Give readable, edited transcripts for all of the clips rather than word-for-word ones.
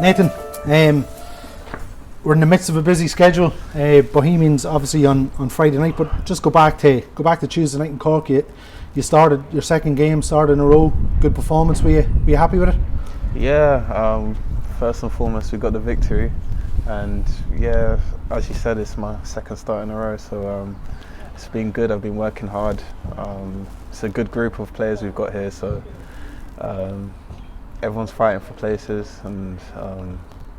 Nathan, we're in the midst of a busy schedule. Bohemians obviously on Friday night, but just go back to Tuesday night in Cork. You started your second game, started in a row. Good performance. Were you happy with it? Yeah. First and foremost, we got the victory, and yeah, as you said, it's my second start in a row. So it's been good. I've been working hard. It's a good group of players we've got here. So everyone's fighting for places, and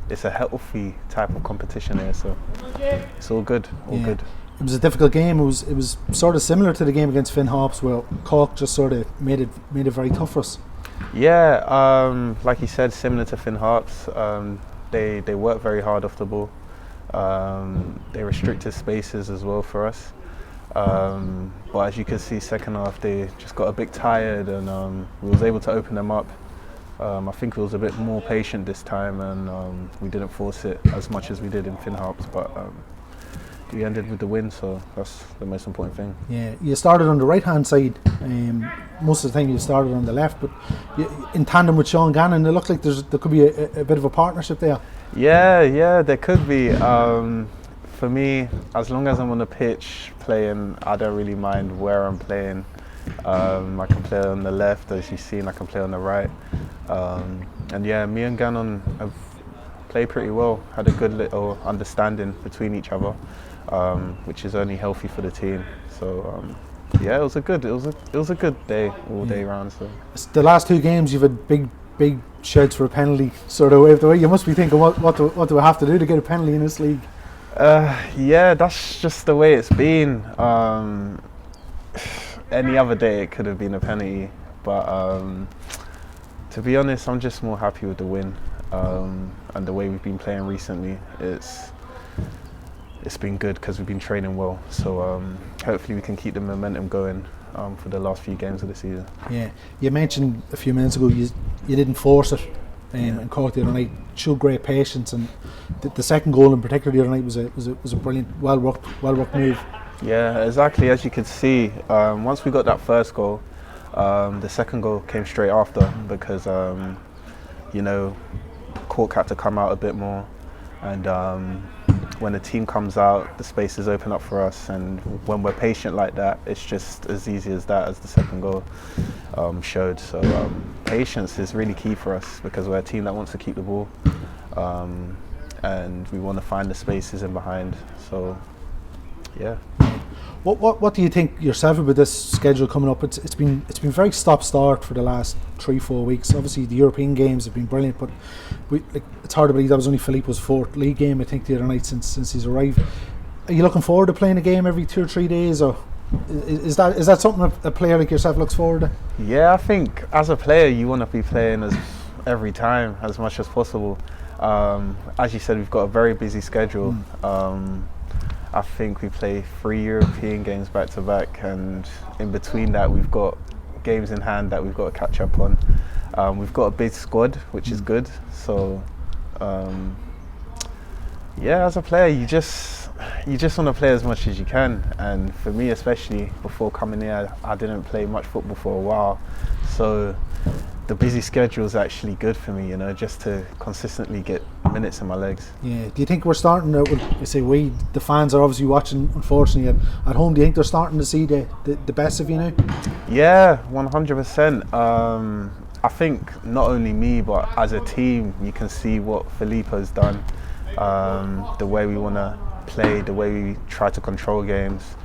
it's a healthy type of competition here. So it's all good. All good. It was a difficult game. It was sort of similar to the game against Finn Harps, where Cork just sort of made it very tough for us. Yeah, like you said, similar to Finn Harps. They work very hard off the ball. They restricted spaces as well for us. But as you can see, second half they just got a bit tired, and we was able to open them up. I think we was a bit more patient this time, and we didn't force it as much as we did in Finn Harps. But we ended with the win, so that's the most important thing. Yeah, you started on the right-hand side. Most of the time you started on the left, but in tandem with Sean Gannon, it looked like there could be a bit of a partnership there. Yeah, there could be. For me, as long as I'm on the pitch playing, I don't really mind where I'm playing. I can play on the left, as you've seen, I can play on the right. And yeah, me and Gannon have played pretty well, had a good little understanding between each other, which is only healthy for the team. So yeah, it was a good day all day round. So the last two games you've had big shouts for a penalty sort of waved away. You must be thinking, what do I have to do to get a penalty in this league? Yeah, that's just the way it's been. Any other day it could have been a penalty, but to be honest, I'm just more happy with the win, and the way we've been playing recently. It's been good because we've been training well, so hopefully we can keep the momentum going for the last few games of the season. Yeah, you mentioned a few minutes ago you didn't force it in Cork the other night. Showed great patience, and the second goal in particular the other night was a brilliant, well worked move. Yeah, exactly. As you could see, once we got that first goal, the second goal came straight after, because Cork had to come out a bit more, and when the team comes out, the spaces open up for us, and when we're patient like that, it's just as easy as that, as the second goal showed. So patience is really key for us, because we're a team that wants to keep the ball, and we want to find the spaces in behind. So yeah. What do you think yourself about this schedule coming up? It's been very stop-start for the last 3-4 weeks. Obviously the European games have been brilliant, but it's hard to believe that was only Filippo's fourth league game, I think, the other night since he's arrived. Are you looking forward to playing a game every 2 or 3 days, or is that something a player like yourself looks forward to? Yeah, I think as a player you want to be playing every time as much as possible. As you said, we've got a very busy schedule. I think we play 3 European games back to back, and in between that we've got games in hand that we've got to catch up on. We've got a big squad, which is good. So yeah, as a player you just want to play as much as you can, and for me especially, before coming here I didn't play much football for a while, so the busy schedule is actually good for me, just to consistently get minutes in my legs. Yeah. Do you think we're starting to, the fans are obviously watching, unfortunately, at home, do you think they're starting to see the best of you now? Yeah, 100%. I think not only me, but as a team, you can see what Filippo's done, the way we want to play, the way we try to control games.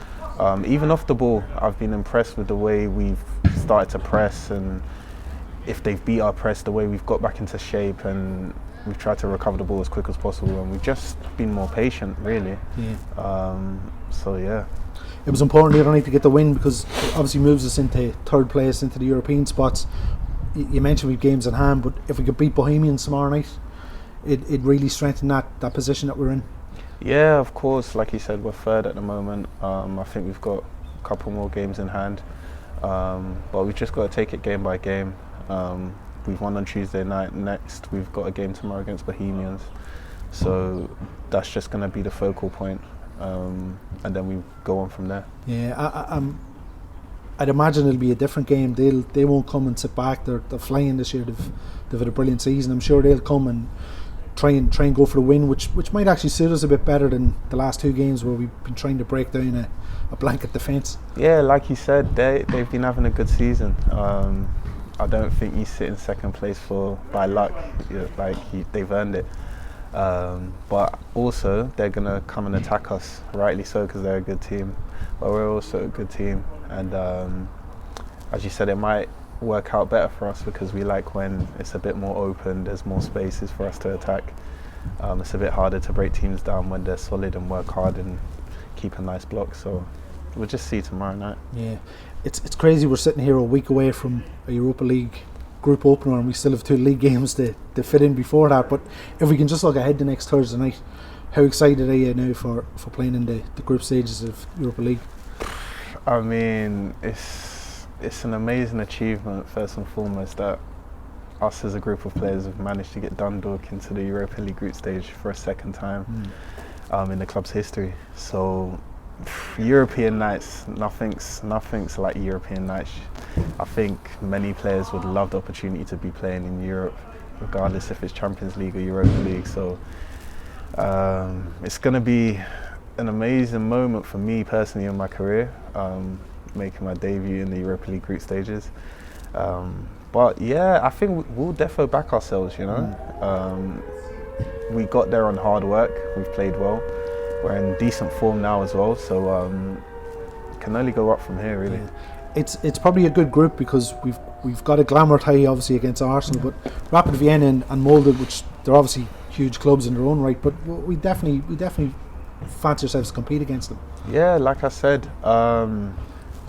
Even off the ball, I've been impressed with the way we've started to press, and if they've beat our press, the way we've got back into shape, and we've tried to recover the ball as quick as possible, and we've just been more patient, really. So yeah. It was important the other night to get the win, because it obviously moves us into third place, into the European spots. You mentioned we've games in hand, but if we could beat Bohemians tomorrow night, it'd really strengthen that position that we're in. Yeah, of course. Like you said, we're third at the moment. I think we've got a couple more games in hand, but we've just got to take it game by game. We've won on Tuesday night. Next, we've got a game tomorrow against Bohemians, so that's just going to be the focal point, and then we go on from there. Yeah, I'd imagine it'll be a different game. They won't come and sit back. They're flying this year. They've had a brilliant season. I'm sure they'll come and try and go for the win, which might actually suit us a bit better than the last 2 games where we've been trying to break down a blanket defence. Yeah, like you said, they've been having a good season. I don't think you sit in second place by luck. They've earned it. But also they're gonna come and attack us, rightly so, because they're a good team. But we're also a good team, and as you said, it might work out better for us because we like when it's a bit more open. There's more spaces for us to attack. It's a bit harder to break teams down when they're solid and work hard and keep a nice block. So we'll just see tomorrow night. Yeah, it's crazy. We're sitting here a week away from a Europa League group opener, and we still have 2 league games to fit in before that. But if we can just look ahead to next Thursday night, how excited are you now for playing in the group stages of Europa League? I mean, it's an amazing achievement, first and foremost, that us as a group of players have managed to get Dundalk into the Europa League group stage for a second time in the club's history. So European nights, nothing's like European nights. I think many players would love the opportunity to be playing in Europe, regardless if it's Champions League or Europa League. So it's going to be an amazing moment for me personally in my career, making my debut in the Europa League group stages. But yeah, I think we'll defo back ourselves, you know. We got there on hard work, we've played well. We're in decent form now as well, so can only go up from here, really. Yeah. It's probably a good group because we've got a glamour tie obviously against Arsenal, but Rapid Vienna and Molde, which they're obviously huge clubs in their own right, but we definitely fancy ourselves to compete against them. Yeah, like I said,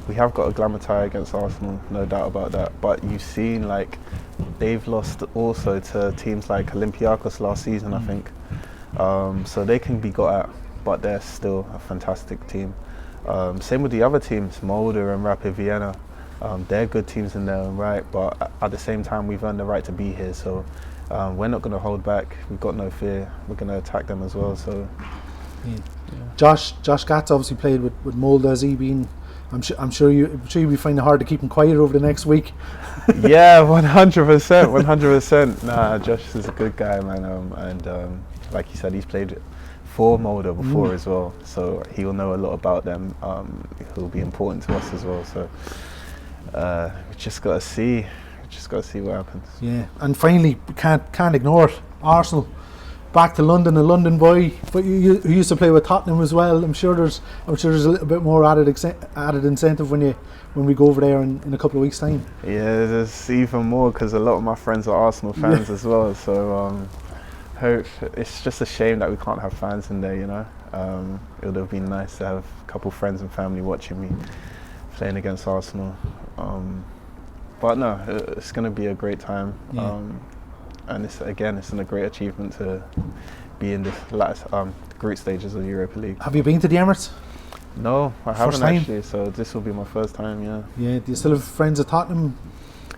we have got a glamour tie against Arsenal, no doubt about that. But you've seen like they've lost also to teams like Olympiacos last season, I think. So they can be got at, but they're still a fantastic team. Same with the other teams, Molde and Rapid Vienna. They're good teams in their own right, but at the same time we've earned the right to be here. So we're not going to hold back. We've got no fear. We're going to attack them as well. So. Yeah. Josh Gatz obviously played with Molde. Has he been? I'm sure you'll be finding it hard to keep him quiet over the next week. Yeah, 100%. Nah, Josh is a good guy, man, and like you said, he's played for Molde before as well, so he'll know a lot about them. He'll be important to us as well. So we just got to see. What happens. Yeah, and finally, we can't ignore it. Arsenal. Back to London, a London boy, but you used to play with Tottenham as well. I'm sure there's a little bit more added incentive when we go over there in a couple of weeks' time. Yeah, there's even more because a lot of my friends are Arsenal fans as well. So it's just a shame that we can't have fans in there. You know, it would have been nice to have a couple friends and family watching me playing against Arsenal. But no, it's going to be a great time. Yeah. And it's a great achievement to be in the last group stages of the Europa League. Have you been to the Emirates? No, I haven't actually. So this will be my first time. Yeah. Yeah. Do you still have friends at Tottenham?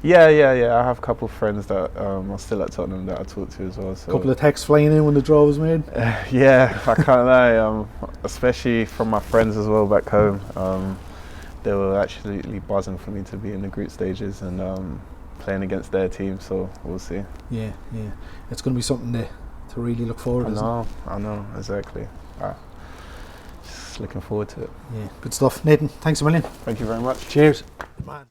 Yeah. I have a couple of friends that are still at Tottenham that I talk to as well. So. A couple of texts flying in when the draw was made. Yeah, I can't lie. Especially from my friends as well back home. They were absolutely buzzing for me to be in the group stages and. Playing against their team, so we'll see. Yeah, it's going to be something to really look forward to. I know, exactly. Just looking forward to it. Yeah, good stuff. Nathan, thanks a million. Thank you very much. Cheers. Man.